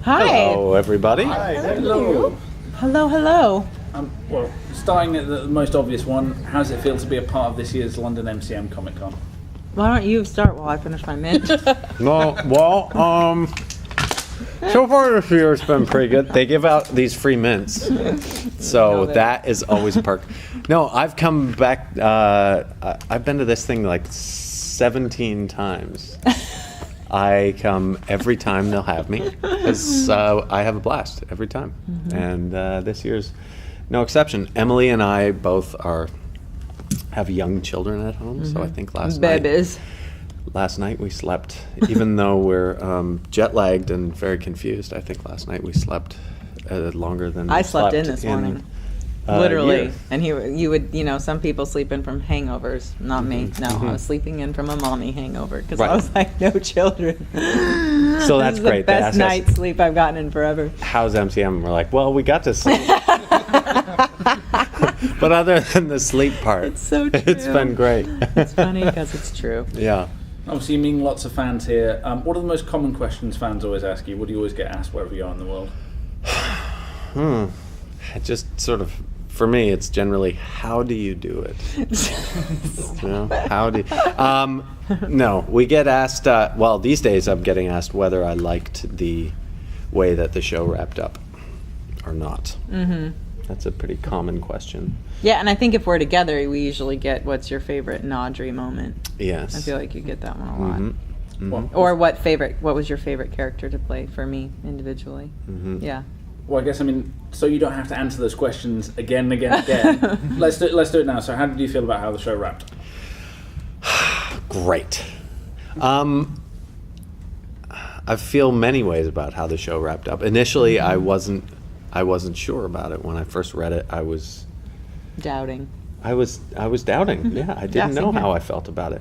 Hi. Hello, everybody. Hi. Hello. Hello. Well, starting at the most obvious one, how does it feel to be a part of this year's London MCM Comic Con? Why don't you start while I finish my mint? So far this year it's been pretty good. They give out these free mints, so that is always a perk. No, I've come back. I've been to this thing like 17 times. I come every time they'll have me because I have a blast every time, and this year's no exception. Emily and I both have young children at home, so I think last night we slept, even though we're jet lagged and very confused. I think last night we slept longer than I slept in this morning. Literally. Years. And you would, some people sleep in from hangovers, not me. No, I was sleeping in from a mommy hangover because I was like, no children. So that's great. The best night's sleep I've gotten in forever. How's MCM? We're like, well, we got to sleep. But other than the sleep part, it's so true. It's been great. It's funny because it's true. Yeah. Obviously, you mean lots of fans here. What are the most common questions fans always ask you? What do you always get asked wherever you are in the world? It just sort of, for me, it's generally, how do you do it? How do you, no, we get asked, these days I'm getting asked whether I liked the way that the show wrapped up or not. That's a pretty common question. Yeah, and I think if we're together, we usually get, what's your favorite Naudrey moment? Yes. I feel like you get that one a lot. Well, Or what was your favorite character to play for me individually? Yeah. Well, I guess, so you don't have to answer those questions again. Let's do it now. So how did you feel about how the show wrapped? Great. I feel many ways about how the show wrapped up. Initially, I wasn't sure about it. When I first read it, I was doubting. I was doubting. Yeah, I didn't know how I felt about it.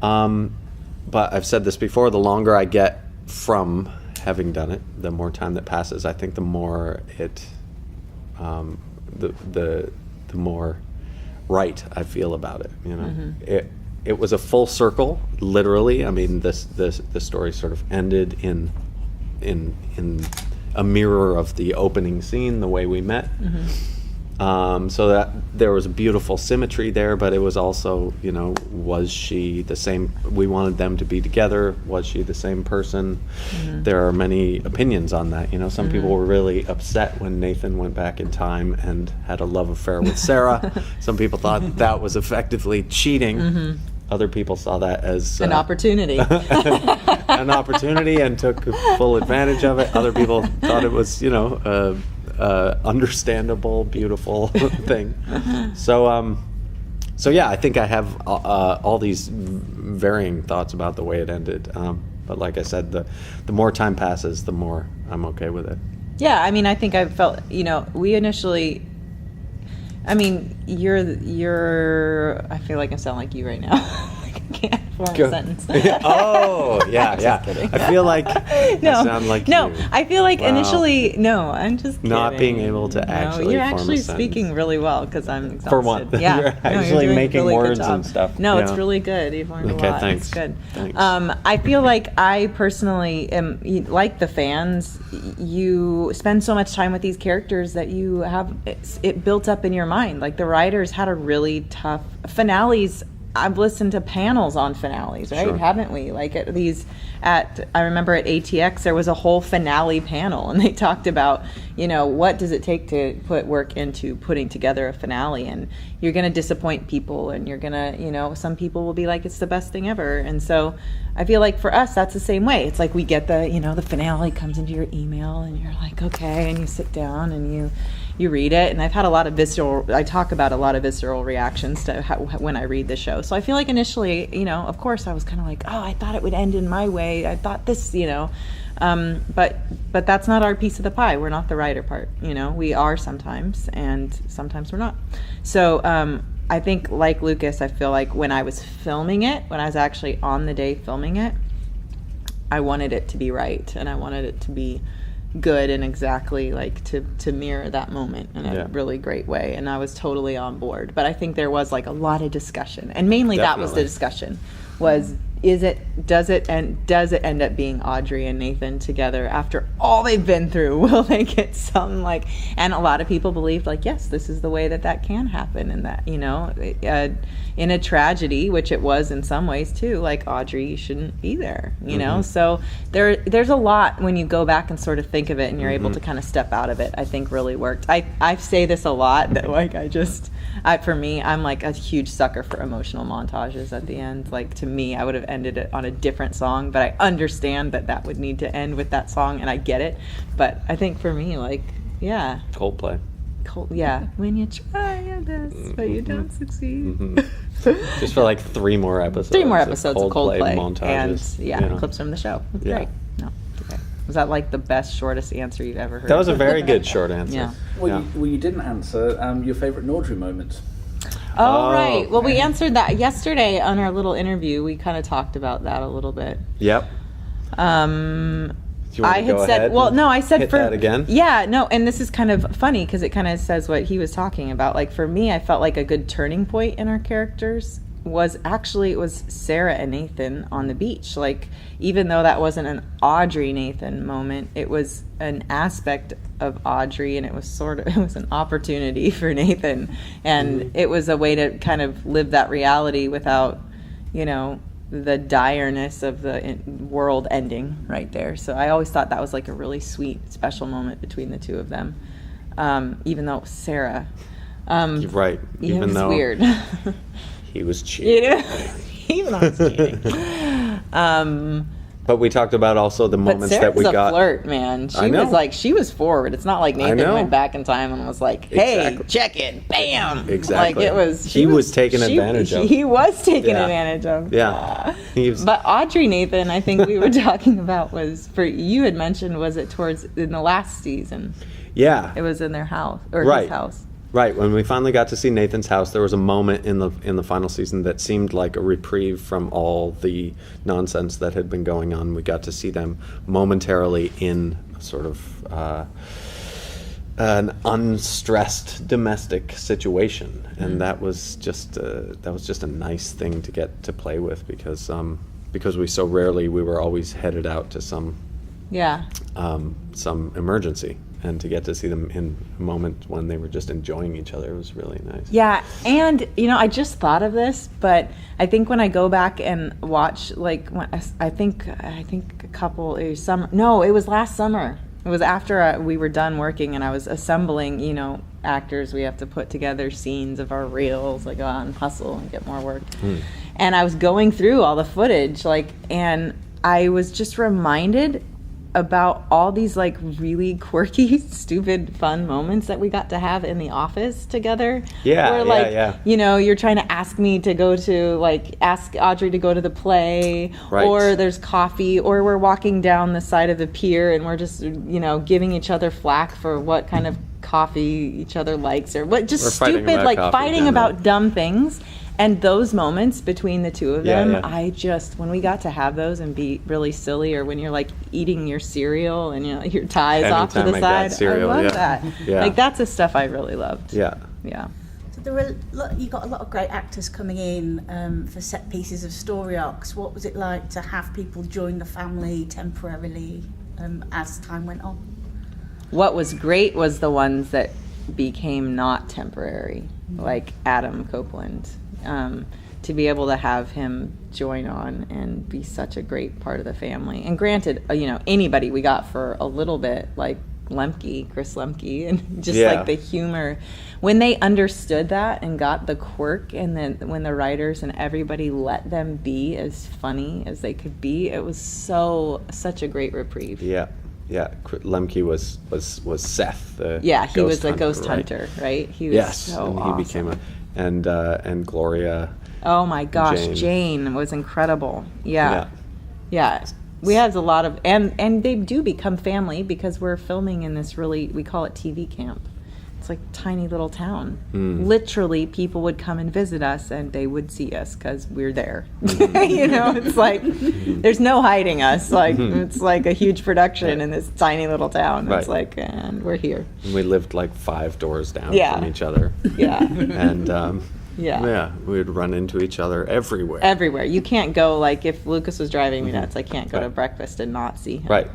But I've said this before, the longer I get from having done it, the more time that passes, I think the more the more right I feel about it. It was a full circle, literally. The story sort of ended in a mirror of the opening scene, the way we met. So that there was a beautiful symmetry there, but it was also, was she the same? We wanted them to be together. Was she the same person? There are many opinions on that. Some people were really upset when Nathan went back in time and had a love affair with Sarah. Some people thought that was effectively cheating. Other people saw that as an opportunity. An opportunity and took full advantage of it. Other people thought it was, understandable, beautiful thing. So yeah, I think I have all these varying thoughts about the way it ended. But like I said, the more time passes, the more I'm okay with it. Yeah, I think I felt, we initially, you're, I feel like I sound like you right now. I can't form a sentence. Oh, yeah. Kidding. I feel like I sound like you. No, I feel like initially, no, I'm just kidding. Not being able to actually you're form actually a sentence. Speaking really well because I'm exhausted. For one. Yeah. You're actually doing making really words good job. and stuff. No, Yeah. it's really good. You've learned a lot. Thanks. It's good. Thanks. I feel like I personally am, like the fans, you spend so much time with these characters that you have it built up in your mind. Like the writers had a really tough finales. I've listened to panels on finales, right? Sure. Haven't we? Like I remember at ATX there was a whole finale panel, and they talked about, what does it take to put work into putting together a finale, and you're going to disappoint people, and you're going to, some people will be like, it's the best thing ever, and so I feel like for us that's the same way. It's like we get the finale comes into your email, and you're like, okay, and you sit down and you read it, and I've had I talk about a lot of visceral reactions to when I read the show. So I feel like initially, of course I was kind of like, oh, I thought it would end in my way. I thought this, but that's not our piece of the pie. We're not the writer part, we are sometimes, and sometimes we're not. So I think like Lucas, I feel like when I was filming it, when I was actually on the day filming it, I wanted it to be right, and I wanted it to be good and exactly like to mirror that moment in a really great way, and I was totally on board. But I think there was like a lot of discussion, and mainly that was the discussion, was does it end up being Audrey and Nathan together after all they've been through? Will they get some, like, and a lot of people believed, like, yes, this is the way that can happen, and that, you know, in a tragedy, which it was in some ways too, like, Audrey shouldn't be there, you know. So there's a lot when you go back and sort of think of it, and you're able to kind of step out of it. I think really worked. I say this a lot, that, like, for me, I'm like a huge sucker for emotional montages at the end. Like, to me, I would have ended it on a different song, but I understand that would need to end with that song, and I get it. But I think for me, like, yeah. Coldplay. Yeah. When you try your best, but you don't succeed. Just for like 3 more episodes. 3 more episodes of Coldplay. Montages. And clips from the show. It's great. No, okay. Was that like the best, shortest answer you've ever heard? That was a very good short answer. Yeah. Well, you didn't answer your favorite Naudrey moment. Oh, right. Well, we answered that yesterday on our little interview. We kind of talked about that a little bit. Yep. I had said, well, no, I said hit for that again. Yeah, no, and this is kind of funny because it kind of says what he was talking about. Like, for me, I felt like a good turning point in our characters was actually, it was Sarah and Nathan on the beach. Like, even though that wasn't an Audrey Nathan moment, it was an aspect of Audrey, and it was an opportunity for Nathan, and it was a way to kind of live that reality without, you know, the direness of the world ending right there. So I always thought that was like a really sweet, special moment between the two of them. Even though it was Sarah. You're right. Even though it was weird. He was cheating. Even though I was cheating. But we talked about also the moments that we got. But Sarah's a flirt, man. She was forward. It's not like Nathan went back in time and was like, hey, check it, bam. Exactly. Like, it was. He was taken advantage of. He was taken advantage of. Yeah. But Audrey Nathan, I think we were talking about you had mentioned, was it in the last season? Yeah. It was in their house, or his house. Right, when we finally got to see Nathan's house, there was a moment in the final season that seemed like a reprieve from all the nonsense that had been going on. We got to see them momentarily in sort of an unstressed domestic situation, and that was just a nice thing to get to play with because we were always headed out to some emergency. And to get to see them in a moment when they were just enjoying each other was really nice. Yeah, and I just thought of this, but I think when I go back and watch, like, I think a couple, it was last summer. It was after we were done working, and I was assembling, actors. We have to put together scenes of our reels, like, go out and hustle and get more work. And I was going through all the footage, and I was just reminded about all these, like, really quirky, stupid, fun moments that we got to have in the office together. Where, you're trying to ask me to go to, ask Audrey to go to the play, or there's coffee, or we're walking down the side of the pier and we're just, giving each other flack for what kind of coffee each other likes, or what, just stupid, fighting about dumb things. And those moments between the two of them, when we got to have those and be really silly, or when you're, like, eating your cereal and your tie's off to the side, cereal, I love that. Yeah. Like, that's the stuff I really loved. Yeah. Yeah. So you got a lot of great actors coming in for set pieces of story arcs. What was it like to have people join the family temporarily as time went on? What was great was the ones that became not temporary, like Adam Copeland. To be able to have him join on and be such a great part of the family. And granted, anybody we got for a little bit, like Chris Lemke, and just like the humor. When they understood that and got the quirk, and then when the writers and everybody let them be as funny as they could be, it was such a great reprieve. Yeah. Yeah, Lemke was Seth. He was a ghost hunter, right? He was so and awesome. He became and Gloria. Oh my gosh, Jane was incredible. Yeah. We have a lot of, and they do become family because we're filming in this we call it TV camp. It's like a tiny little town. Literally, people would come and visit us, and they would see us because we're there. It's like there's no hiding us. Like it's like a huge production in this tiny little town. It's like, and we're here. And we lived like 5 doors down from each other. Yeah. And Yeah, we would run into each other everywhere. Everywhere. You can't go, like, if Lucas was driving me nuts, I can't go to breakfast and not see him. Right.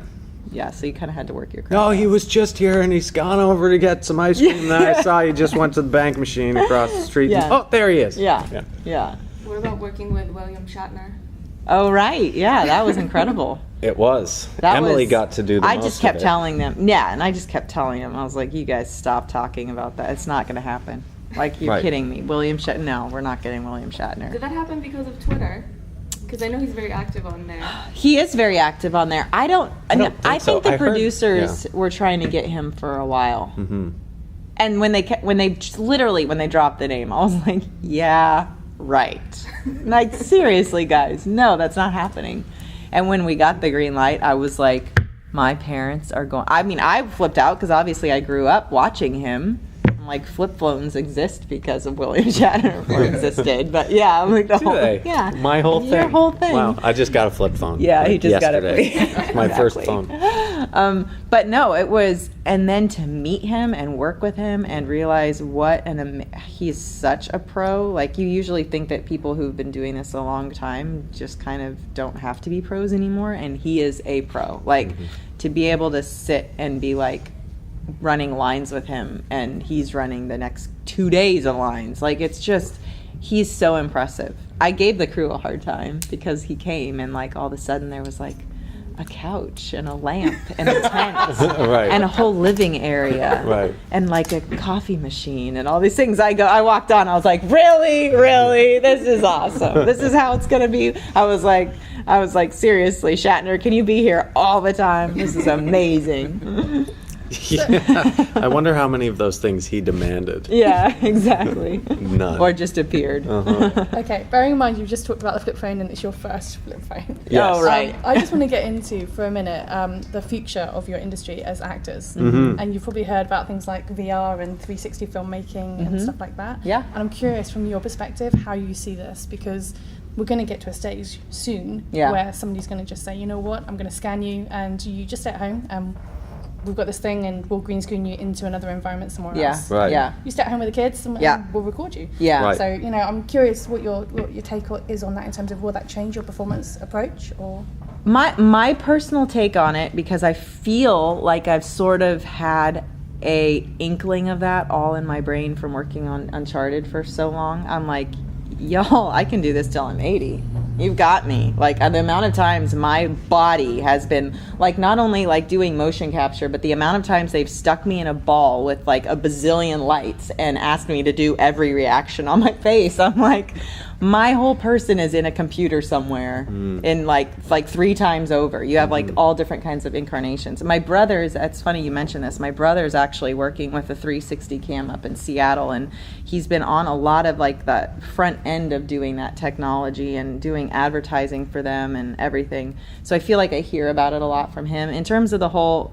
Yeah, so you kind of had to work your craft. No, he was just here and he's gone over to get some ice cream. And then I saw he just went to the bank machine across the street. Yeah. Oh, there he is. Yeah. What about working with William Shatner? Oh, right. Yeah, that was incredible. It was. That Emily was- got to do the I most just kept of it. telling them. Yeah, and I just kept telling them. I was like, you guys stop talking about that. It's not going to happen. Like, you're Right. kidding me. William Shatner. No, we're not getting William Shatner. Did that happen because of Twitter? Because I know he's very active on there. He is very active on there. I don't think so. the I heard- producers were trying to get him for a while. Mm-hmm. And when they dropped the name, I was like, yeah, right. Like, seriously, guys, no, that's not happening. And when we got the green light, I was like, my parents are going. I mean, I flipped out because obviously I grew up watching him. I'm like, flip phones exist because of William Shatner, or existed. But yeah, I'm like, yeah, My whole thing. Your whole thing. Wow, I just got a flip phone. Yeah, he just got it. yesterday. My first phone. But no, it was, and then to meet him and work with him and realize he's such a pro. Like, you usually think that people who've been doing this a long time just kind of don't have to be pros anymore, and he is a pro. Like, to be able to sit and be like running lines with him, and he's running the next 2 days of lines. Like, it's just, he's so impressive. I gave the crew a hard time because he came and like all of a sudden there was like a couch and a lamp and a tent Right. and a whole living area Right. and like a coffee machine and all these things. I walked on, I was like, really, this is awesome. This is how it's gonna be. I was like, seriously, Shatner, can you be here all the time? This is amazing. Yeah. I wonder how many of those things he demanded. Yeah, exactly. None. Or just appeared. Okay, bearing in mind you've just talked about the flip phone and it's your first flip phone. Yes. Oh, right. I just want to get into, for a minute, the future of your industry as actors. Mm-hmm. And you've probably heard about things like VR and 360 filmmaking and stuff like that. Yeah. And I'm curious, from your perspective, how you see this, because we're going to get to a stage soon where somebody's going to just say, you know what, I'm going to scan you and you just stay at home and we've got this thing and we'll green screen you into another environment somewhere else. Right. Yeah. You stay at home with the kids and we'll record you. Yeah. Right. So, you know, I'm curious what your take is on that in terms of will that change your performance approach or? My personal take on it, because I feel like I've sort of had a inkling of that all in my brain from working on Uncharted for so long. I'm like, y'all, I can do this till I'm 80. You've got me. Like, the amount of times my body has been, like, not only like doing motion capture, but the amount of times they've stuck me in a ball with like a bazillion lights and asked me to do every reaction on my face. I'm like, my whole person is in a computer somewhere in like 3 times over. You have like all different kinds of incarnations. My brother's, it's funny you mentioned this, my brother's actually working with a 360 cam up in Seattle, and he's been on a lot of like the front end of doing that technology and doing advertising for them and everything. So I feel like I hear about it a lot from him. In terms of the whole,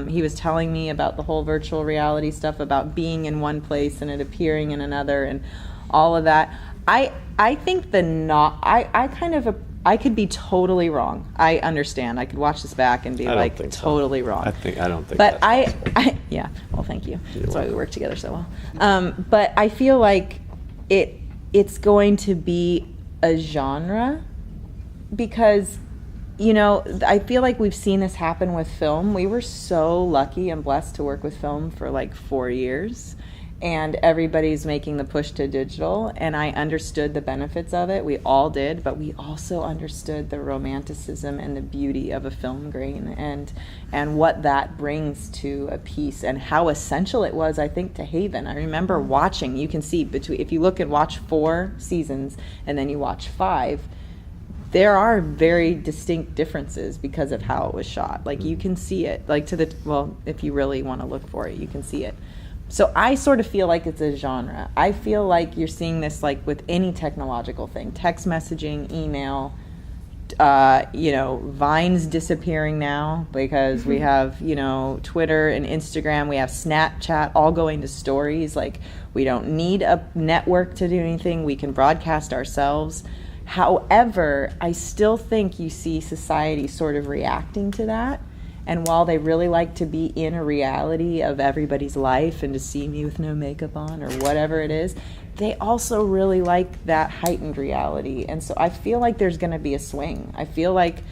he was telling me about the whole virtual reality stuff, about being in one place and it appearing in another and all of that. I think I could be totally wrong. I understand. I could watch this back and be like totally wrong. I don't think. But that's yeah. Well, thank you. That's why we work together so well. But I feel like it's going to be a genre, because, you know, I feel like we've seen this happen with film. We were so lucky and blessed to work with film for like 4 years. And everybody's making the push to digital, and I understood the benefits of it. We all did, but we also understood the romanticism and the beauty of a film grain and what that brings to a piece and how essential it was, I think, to Haven. I remember watching, you can see if you look and watch 4 seasons and then you watch 5, there are very distinct differences because of how it was shot. Like, you can see it, like if you really want to look for it, you can see it. So I sort of feel like it's a genre. I feel like you're seeing this like with any technological thing, text messaging, email, Vine's disappearing now because we have, Twitter and Instagram, we have Snapchat all going to stories. Like, we don't need a network to do anything. We can broadcast ourselves. However, I still think you see society sort of reacting to that. And while they really like to be in a reality of everybody's life and to see me with no makeup on or whatever it is, they also really like that heightened reality. And so I feel like there's going to be a swing. I feel like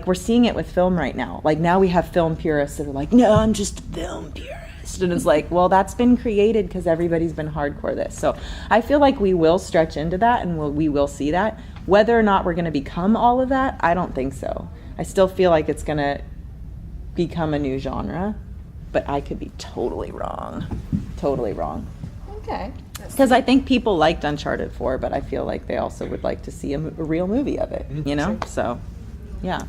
we're seeing it with film right now. Like now we have film purists that are like, no, I'm just a film purist. And it's like, well, that's been created because everybody's been hardcore this. So I feel like we will stretch into that and we will see that. Whether or not we're going to become all of that, I don't think so. I still feel like it's going to become a new genre, but I could be totally wrong. Totally wrong. Okay. Because I think people liked Uncharted 4, but I feel like they also would like to see a real movie of it, you know? So, yeah.